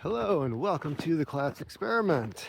Hello and welcome to the Class Experiment.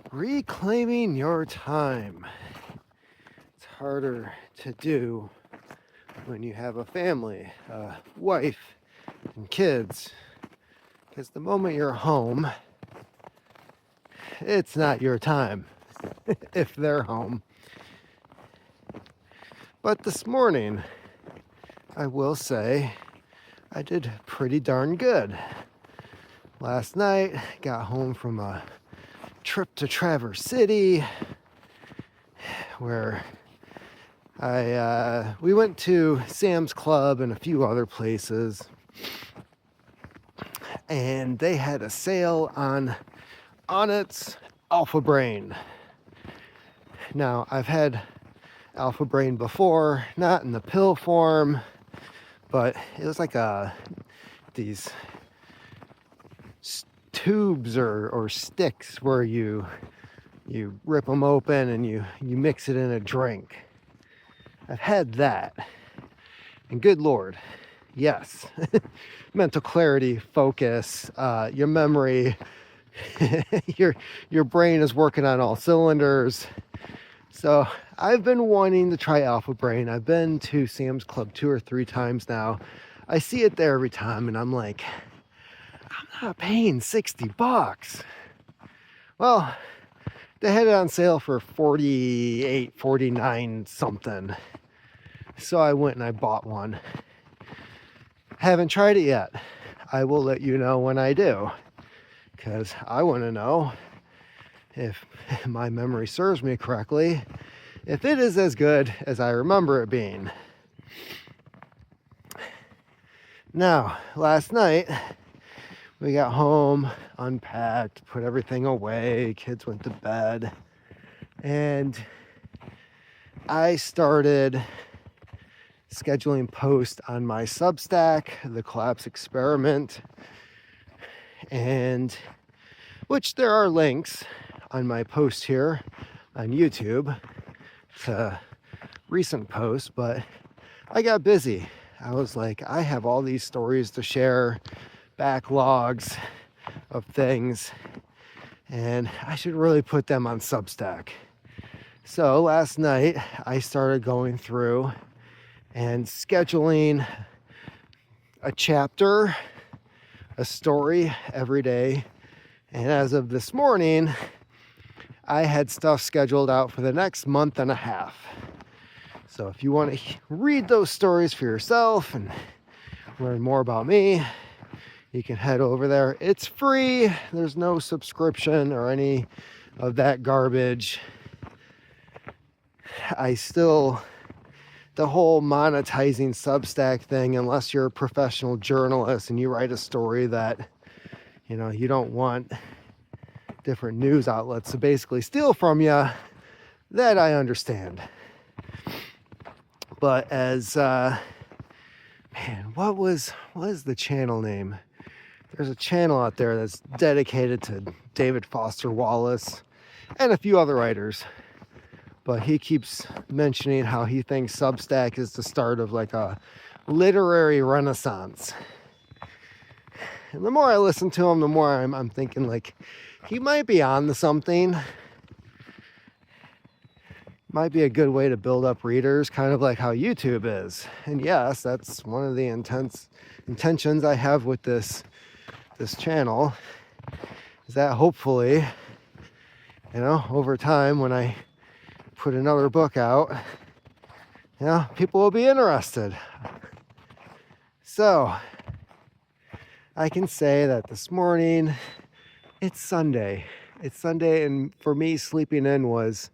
Reclaiming your time. It's harder to do when you have a family, a wife, and kids. Because the moment you're home, it's not your time if they're home. But this morning, I will say, I did pretty darn good. Last night, got home from a trip to Traverse City where we went to Sam's Club and a few other places, and they had a sale on Onnit's Alpha Brain. Now, I've had Alpha Brain before, not in the pill form, but it was like these tubes or sticks where you rip them open and you mix it in a drink. I've had that, and good Lord, yes, mental clarity, focus, your memory, your brain is working on all cylinders. So I've been wanting to try Alpha Brain. I've been to Sam's Club 2 or 3 times now. I see it there every time, and I'm like, I'm not paying $60. Well, they had it on sale for $48, $49 something. So I went and I bought one. Haven't tried it yet. I will let you know when I do, because I want to know, if my memory serves me correctly, if it is as good as I remember it being. Now, last night, we got home, unpacked, put everything away, kids went to bed, and I started scheduling posts on my Substack, the Collapse Experiment, and which there are links on my post here on YouTube to recent posts, but I got busy. I was like, I have all these stories to share, backlogs of things, and I should really put them on Substack. So last night I started going through and scheduling a chapter, a story every day. And as of this morning, I had stuff scheduled out for the next month and a half. So if you want to read those stories for yourself and learn more about me, you can head over there. It's free. There's no subscription or any of that garbage. The whole monetizing Substack thing, unless you're a professional journalist and you write a story that, you don't want different news outlets to basically steal from you, that I understand. But as, what is the channel name? There's a channel out there that's dedicated to David Foster Wallace and a few other writers. But he keeps mentioning how he thinks Substack is the start of like a literary renaissance. And the more I listen to him, the more I'm thinking like he might be on to something. Might be a good way to build up readers, kind of like how YouTube is. And yes, that's one of the intentions I have with this channel, is that hopefully, over time when I put another book out, people will be interested. So I can say that this morning, it's Sunday, and for me, sleeping in was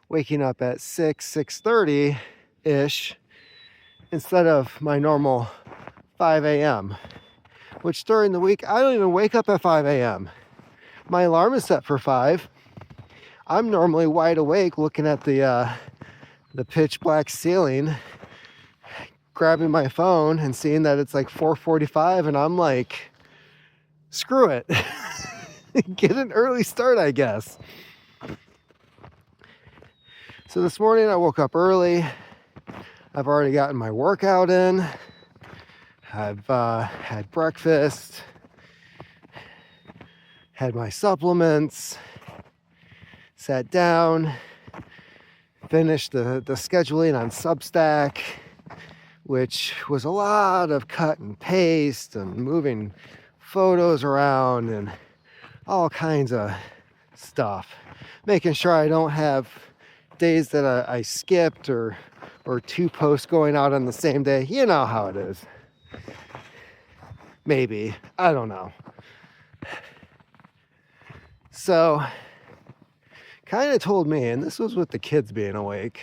waking up at 6:30 ish instead of my normal 5 a.m., which during the week I don't even wake up at 5 a.m. My alarm is set for 5. I'm normally wide awake looking at the pitch black ceiling, grabbing my phone and seeing that it's like 4:45, and I'm like, screw it. Get an early start, I guess. So this morning I woke up early. I've already gotten my workout in. I've had breakfast, had my supplements, sat down, finished the scheduling on Substack, which was a lot of cut and paste and moving photos around and all kinds of stuff. Making sure I don't have days that I skipped or 2 posts going out on the same day. You know how it is. Maybe. I don't know. So, kind of told me, and this was with the kids being awake,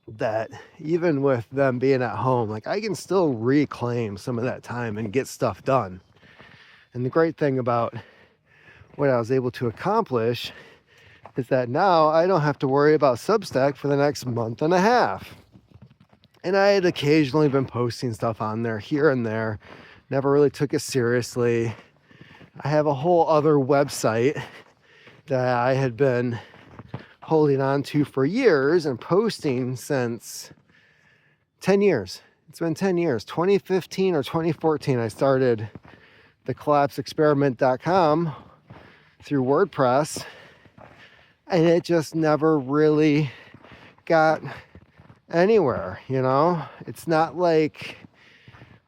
that even with them being at home, like I can still reclaim some of that time and get stuff done. And the great thing about what I was able to accomplish is that now I don't have to worry about Substack for the next month and a half. And I had occasionally been posting stuff on there here and there, never really took it seriously. I have a whole other website that I had been holding on to for years and posting since 10 years. It's been 10 years. 2015 or 2014, I started the collapseexperiment.com through WordPress, and it just never really got anywhere, you know? It's not like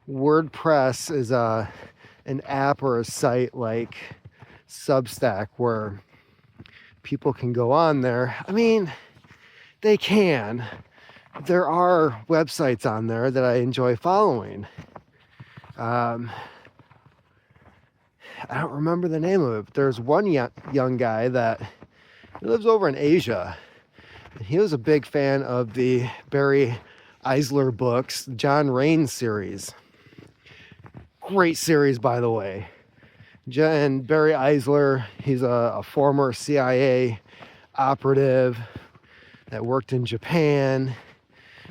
WordPress is an app or a site like Substack where people can go on there. I mean, they can. There are websites on there that I enjoy following. I don't remember the name of it, but there's one young guy that lives over in Asia. And he was a big fan of the Barry Eisler books, John Raines series. Great series, by the way. And Barry Eisler, he's a former CIA operative that worked in Japan.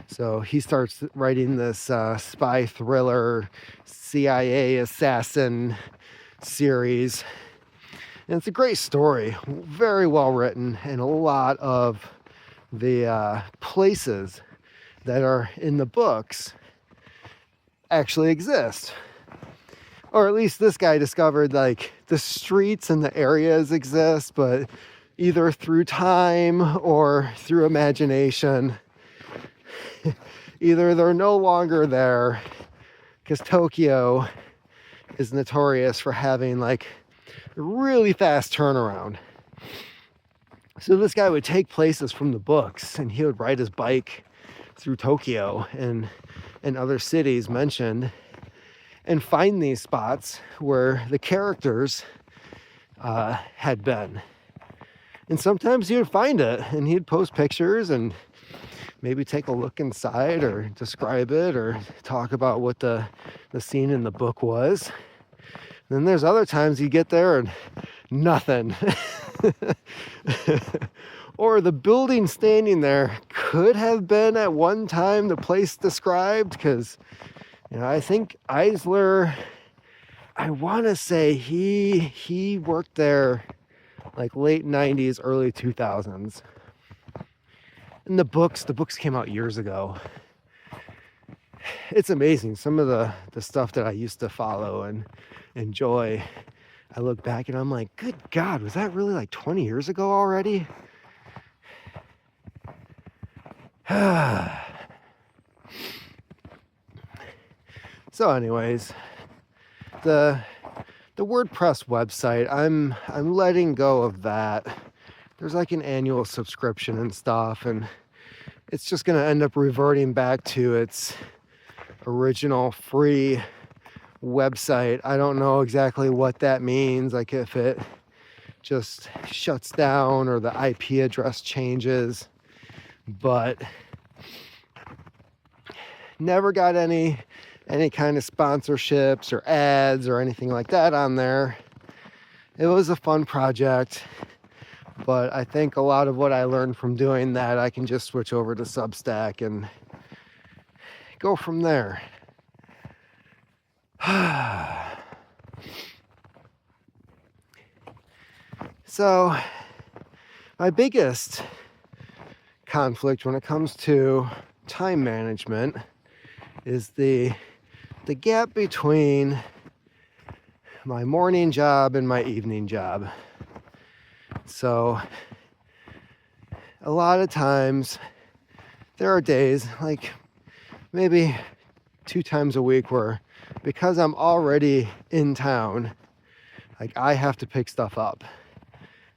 So he starts writing this spy thriller, CIA assassin series. And it's a great story, very well written, and a lot of the places that are in the books actually exist. Or at least this guy discovered like the streets and the areas exist, but either through time or through imagination. Either they're no longer there, because Tokyo is notorious for having like a really fast turnaround. So this guy would take places from the books and he would ride his bike through Tokyo and other cities mentioned and find these spots where the characters had been. And sometimes he would find it and he'd post pictures and maybe take a look inside or describe it or talk about what the scene in the book was. And then there's other times you get there and nothing. Or the building standing there could have been at one time the place described, because I think Eisler, I want to say he worked there like late 90s, early 2000s. And the books came out years ago. It's amazing. Some of the stuff that I used to follow and enjoy, I look back and I'm like, good God, was that really like 20 years ago already? So anyways, the WordPress website, I'm letting go of that. There's like an annual subscription and stuff, and it's just going to end up reverting back to its original free website. I don't know exactly what that means, like if it just shuts down or the IP address changes, but never got any kind of sponsorships or ads or anything like that on there. It was a fun project, but I think a lot of what I learned from doing that, I can just switch over to Substack and go from there. So, my biggest conflict when it comes to time management is the gap between my morning job and my evening job. So a lot of times there are days, like maybe 2 times a week, where because I'm already in town, like I have to pick stuff up.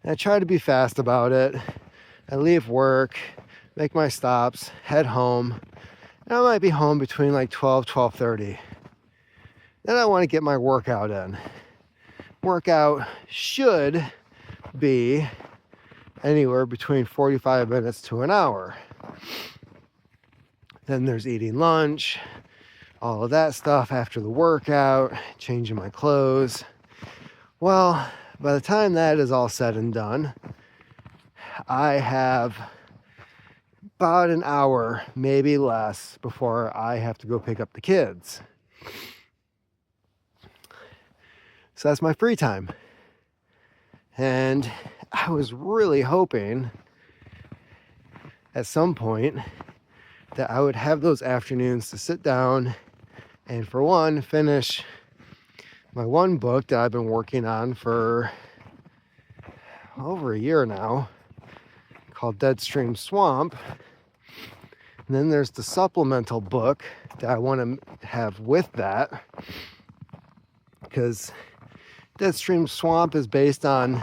And I try to be fast about it. I leave work, make my stops, head home. And I might be home between like 12:30. Then I want to get my workout in. Workout should be anywhere between 45 minutes to an hour. Then there's eating lunch, all of that stuff after the workout, changing my clothes. Well, by the time that is all said and done, I have about an hour, maybe less, before I have to go pick up the kids. So that's my free time. And I was really hoping at some point that I would have those afternoons to sit down and, for one, finish my one book that I've been working on for over a year now, called Deadstream Swamp. And then there's the supplemental book that I want to have with that, because Deadstream Swamp is based on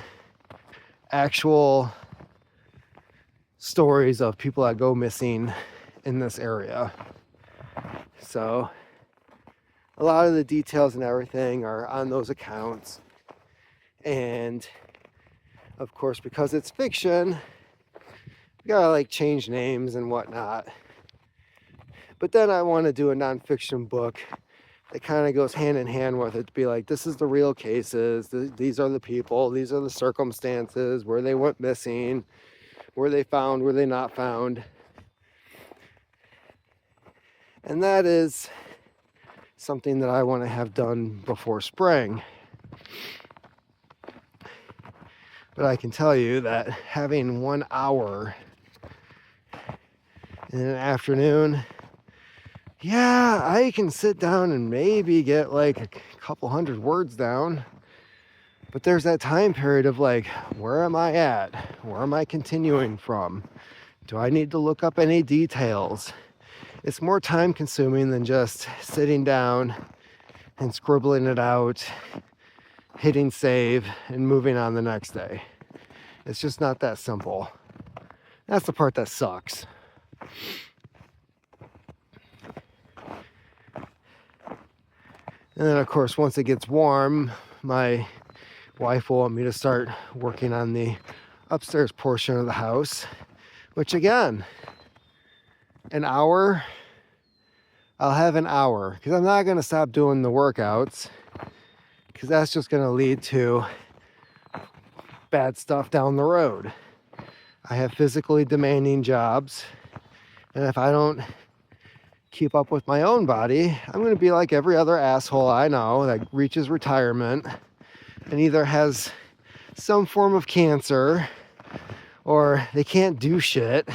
actual stories of people that go missing in this area. So a lot of the details and everything are on those accounts. And of course, because it's fiction, you gotta like change names and whatnot. But then I want to do a nonfiction book that kind of goes hand in hand with it, to be like, this is the real cases, these are the people, these are the circumstances, where they went missing, were they found, were they not found. And that is something that I want to have done before spring. But I can tell you that having 1 hour in an afternoon, yeah, I can sit down and maybe get like a couple hundred words down. But there's that time period of like, where am I at? Where am I continuing from? Do I need to look up any details? It's more time consuming than just sitting down and scribbling it out, hitting save, and moving on the next day. It's just not that simple. That's the part that sucks. And then, of course, once it gets warm, my wife will want me to start working on the upstairs portion of the house, which, again, an hour, I'll have an hour, because I'm not going to stop doing the workouts, because that's just going to lead to bad stuff down the road. I have physically demanding jobs, and if I don't keep up with my own body, I'm going to be like every other asshole I know that reaches retirement and either has some form of cancer or they can't do shit.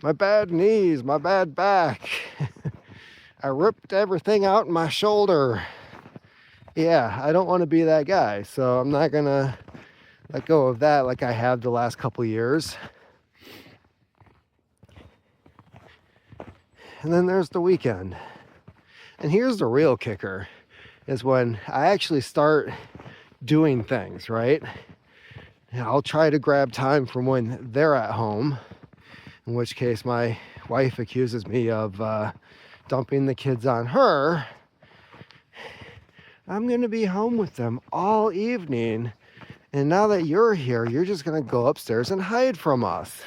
My bad knees, my bad back. I ripped everything out in my shoulder. Yeah, I don't want to be that guy, so I'm not going to let go of that like I have the last couple years. And then there's the weekend. And here's the real kicker, is when I actually start doing things, right? And I'll try to grab time from when they're at home, in which case my wife accuses me of dumping the kids on her. I'm going to be home with them all evening. And now that you're here, you're just going to go upstairs and hide from us.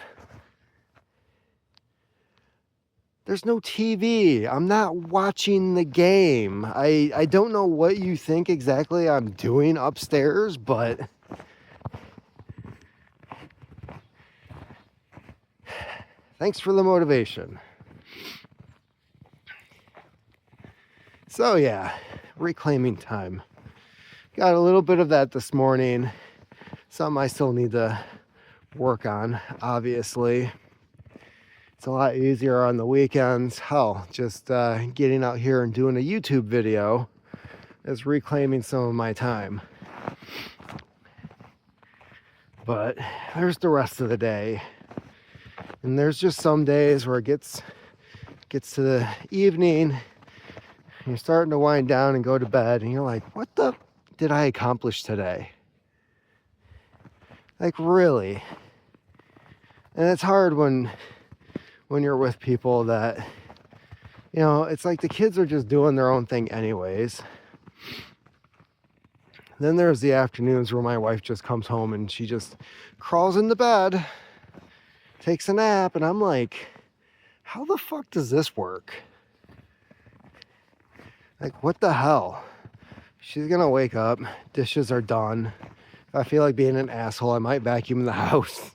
There's no TV. I'm not watching the game. I don't know what you think exactly I'm doing upstairs, but thanks for the motivation. So yeah, reclaiming time. Got a little bit of that this morning. Something I still need to work on, obviously. It's a lot easier on the weekends. Hell, just getting out here and doing a YouTube video is reclaiming some of my time. But there's the rest of the day. And there's just some days where it gets to the evening, and you're starting to wind down and go to bed, and you're like, what the did I accomplish today? Like, really? And it's hard when you're with people that, you know, it's like the kids are just doing their own thing anyways. Then there's the afternoons where my wife just comes home and she just crawls into bed, takes a nap, and I'm like, how the fuck does this work? Like, what the hell? She's gonna wake up, dishes are done. If I feel like being an asshole, I might vacuum the house.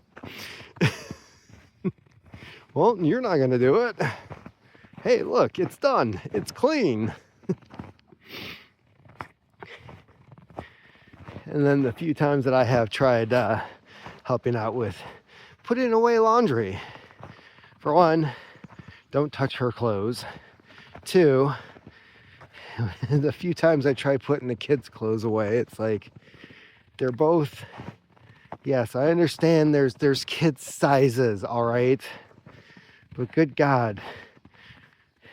Well, you're not gonna do it. Hey, look, it's done. It's clean. And then the few times that I have tried helping out with putting away laundry. For one, don't touch her clothes. Two, the few times I try putting the kids' clothes away, it's like they're both, yes, I understand there's kids' sizes, all right? But good God,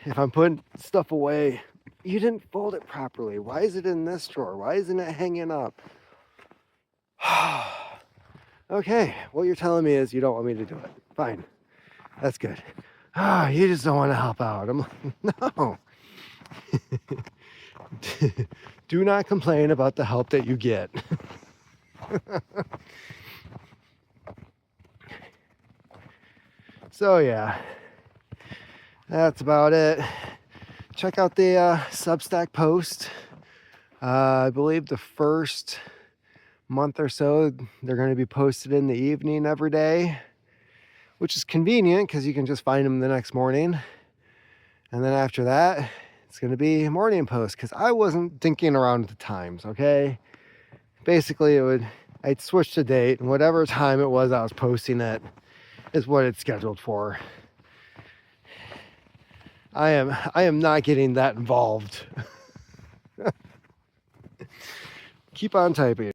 if I'm putting stuff away, you didn't fold it properly. Why is it in this drawer? Why isn't it hanging up? Okay, what you're telling me is you don't want me to do it. Fine, that's good. You just don't want to help out. I'm like, no. Do not complain about the help that you get. So yeah, that's about it. Check out the Substack post. I believe the first month or so they're going to be posted in the evening every day, which is convenient because you can just find them the next morning. And then after that, it's going to be morning post because I wasn't thinking around the times. Okay, basically I'd switch the date, and whatever time it was I was posting it is what it's scheduled for. I am not getting that involved. Keep on typing.